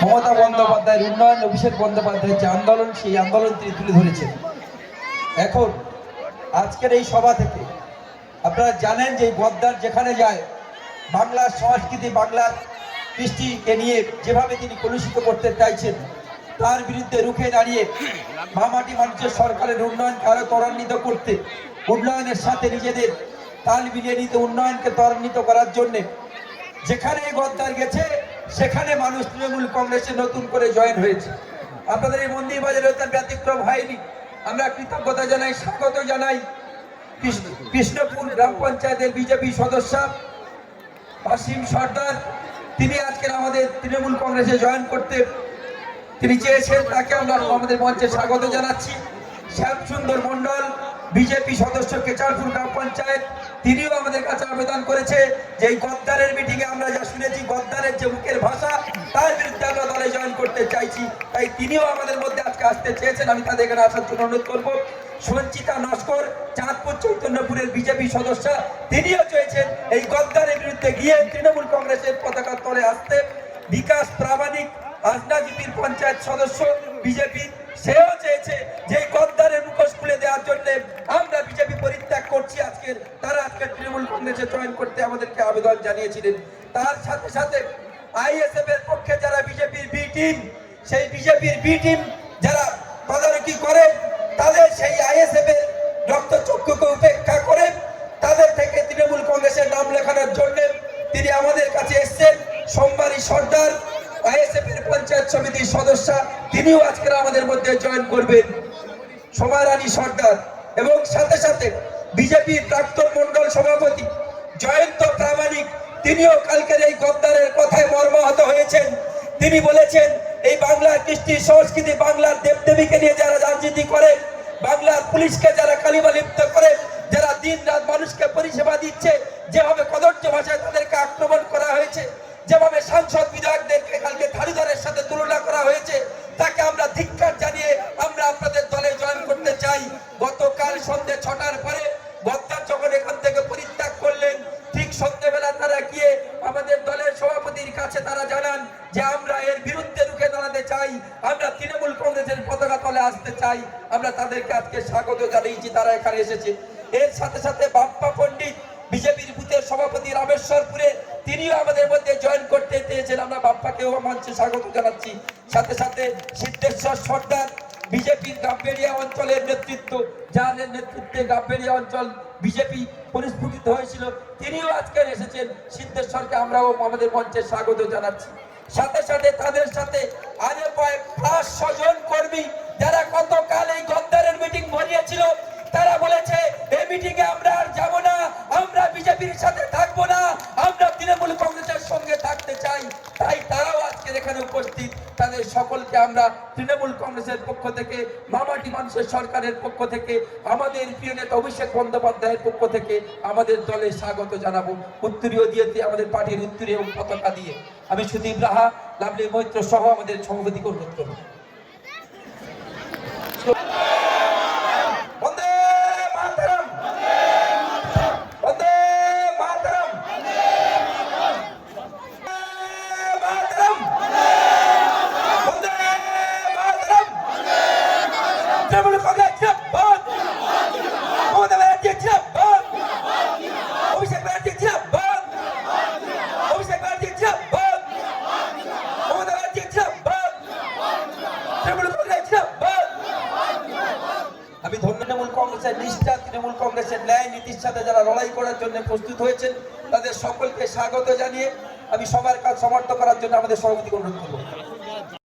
মমতা বন্দ্যোপাধ্যায়ের উন্নয়ন, অভিষেক বন্দ্যোপাধ্যায়ের যে আন্দোলন, সেই আন্দোলন তিনি তুলে ধরেছেন। এখন আজকের এই সভা থেকে আপনারা জানেন যে গদ্দার যেখানে যায় বাংলার সংস্কৃতি, বাংলার কৃষ্টিকে নিয়ে যেভাবে তিনি কলুষিত করতে চাইছেন, তার বিরুদ্ধে রুখে দাঁড়িয়ে মামাটি মানুষের সরকারের উন্নয়নকে আরো ত্বরান্বিত করতে, উন্নয়নের সাথে নিজেদের তাল মিলিয়ে নিতে, উন্নয়নকে ত্বরান্বিত করার জন্যে যেখানে গদ্দার গেছে সেখানে মানুষ তৃণমূল কংগ্রেসে নতুন করে জয়েন হয়েছে। আপনাদের এই মন্দির বাজারে তার ব্যতিক্রম হয়নি। আমরা কৃতজ্ঞতা জানাই, স্বাগত জানাই কৃষ্ণপুর গ্রাম পঞ্চায়েতের বিজেপি সদস্য অসীম সর্দার, তিনি আজকের আমাদের তৃণমূল কংগ্রেসে জয়েন করতে তিনি চেয়েছেন, তাকে আমরা আমাদের মঞ্চে স্বাগত জানাচ্ছি। শ্যাম সুন্দর মন্ডল, বিজেপি সদস্য কেচারপুর গ্রাম পঞ্চায়েত, তিনিও আমাদের কাছে আবেদন করেছে যে এই গদ্দারের মিটিংয়ে আমরা যা শুনেছি, গদ্দারের যে মুখের ভাষা, তার বিরুদ্ধে আমরা দলে জয়েন করতে চাইছি, তাই তিনিও আমাদের মধ্যে আজকে আসতে চেয়েছেন। আমি তাদের এখানে আসার জন্য অনুরোধ করবো। সঞ্চিতা নস্কর, চাঁদপুর চৈতন্যপুরের বিজেপি সদস্য, তিনিও চেয়েছেন এই গদ্দারের বিরুদ্ধে গিয়ে তৃণমূল কংগ্রেসের পতাকা তলে আসতে। বিকাশ প্রামাণিক, আজনাজিপির পঞ্চায়েত সদস্য বিজেপি, সেও চেয়েছে যে গদ্দারের মুখোশ খুলে দেওয়ার জন্য আমরা বিজেপি পরিত্যাগ করছি। তারা আজকে তৃণমূল কংগ্রেসে জয়েন করতে আমাদেরকে আবেদন জানিয়েছিলেন। তার সাথে সাথে আইএসএফ এর পক্ষে যারা বিজেপির বি টিম, সেই বিজেপির বি টিম যারা তদারকি করে, তাদের সেই আইএসএফ এর রক্তচক্ষুকে উপেক্ষা করে তাদের থেকে তৃণমূল কংগ্রেসের নাম লেখানোর জন্য তিনি আমাদের কাছে এসছেন। সোমবারী সর্দার, আইএসএফ এর পঞ্চায়েত সমিতির সদস্য, তিনিও আজকে আমাদের মধ্যে জয়েন করবেন। সোমারানী সর্দার এবং সাথে সাথে বিজেপির প্রাক্তন মন্ডল সভাপতি জয়ন্ত প্রামাণিক, তিনিও কালকের এই গদ্দারের কথায় মর্মাহত হয়েছেন। তিনি বলেছেন এই বাংলার কৃষ্টি সংস্কৃতি, বাংলার দেবদেবীকে নিয়ে যারা রাজনীতি করে, বাংলার পুলিশকে যারা কালিমা লিপ্ত করে, যারা দিন রাত মানুষকে পরিষেবা দিচ্ছে, যেভাবে কদর্য ভাষায় তাদেরকে আক্রমণ করা হয়েছে, যেভাবে সাংসদ বিধায়কদেরকে কালকে ধারীধরের সাথে তুলনা করা হয়েছে, তাকে আমরা ধিক্কার জানিয়ে আমরা আপনাদের দলে জয়েন করতে চাই। গতকাল সন্ধ্যে 6টার পরে গদ্দার যখন এখান থেকে পরিত্যাগ করলেন, ঠিক সন্ধ্যেবেলা তারা গিয়ে আমাদের দলের সভাপতির কাছে তারা জানান যে আমরা এর বিরুদ্ধে রুখে দাঁড়াতে চাই, আমরা তৃণমূল কংগ্রেসের পতাকা তলে আসতে চাই। আমরা তাদেরকে আজকে স্বাগত জানিয়েছি, তারা এখানে এসেছে। এর সাথে সাথে বাপ্পা পণ্ডিত, বিজেপির বুথের সভাপতি রামেশ্বরপুরে, তিনিও আমাদের মধ্যে জয়েন করতে চেয়েছেন। আমরা বাপ্পাকেও মঞ্চে স্বাগত জানাচ্ছি। সাথে সাথে সিদ্ধেশ্বর সর্দার, বিজেপির গাম্বেরিয়া অঞ্চলের নেতৃত্ব, যার নেতৃত্বে গাম্বেরিয়া অঞ্চল বিজেপি পরিস্ফুটিত হয়েছিল, তিনিও আজকে এসেছেন। সিদ্ধেশ্বরকে আমরাও আমাদের মঞ্চে স্বাগত জানাচ্ছি। সাথে সাথে তাদের সাথে আরো প্রায় 500 জন কর্মী যারা গতকাল এই গদ্দারের মিটিং ভরিয়েছিল, তারা বলেছে এই মিটিং এ আমরা আর যাবো না, আমরা বিজেপির সাথে থাকবো না, আমরা তৃণমূল কংগ্রেসের সঙ্গে থাকতে চাই। তাই তারাও আজকে এখানে উপস্থিত। তাদের সকলকে আমরা তৃণমূল কংগ্রেসের পক্ষ থেকে, মামাটি মানুষের সরকারের পক্ষ থেকে, আমাদের প্রিয় নেতা অভিষেক বন্দ্যোপাধ্যায়ের পক্ষ থেকে আমাদের দলে স্বাগত জানাবো। উত্তরীয় দিয়ে আমাদের পার্টির উত্তরীয় এবং পতাকা দিয়ে আমি সুদীপ রাহা, লাভলি মৈত্র সহ আমাদের সভাপতিকে অনুরোধ করব। আমি তৃণমূল কংগ্রেসের নিষ্ঠা, তৃণমূল কংগ্রেসের ন্যায় নীতির সাথে যারা লড়াই করার জন্য প্রস্তুত হয়েছেন, তাদের সকলকে স্বাগত জানিয়ে আমি সবার কাজ সমর্থন করার জন্য আমাদের সভাপতিকে অনুরোধ করব।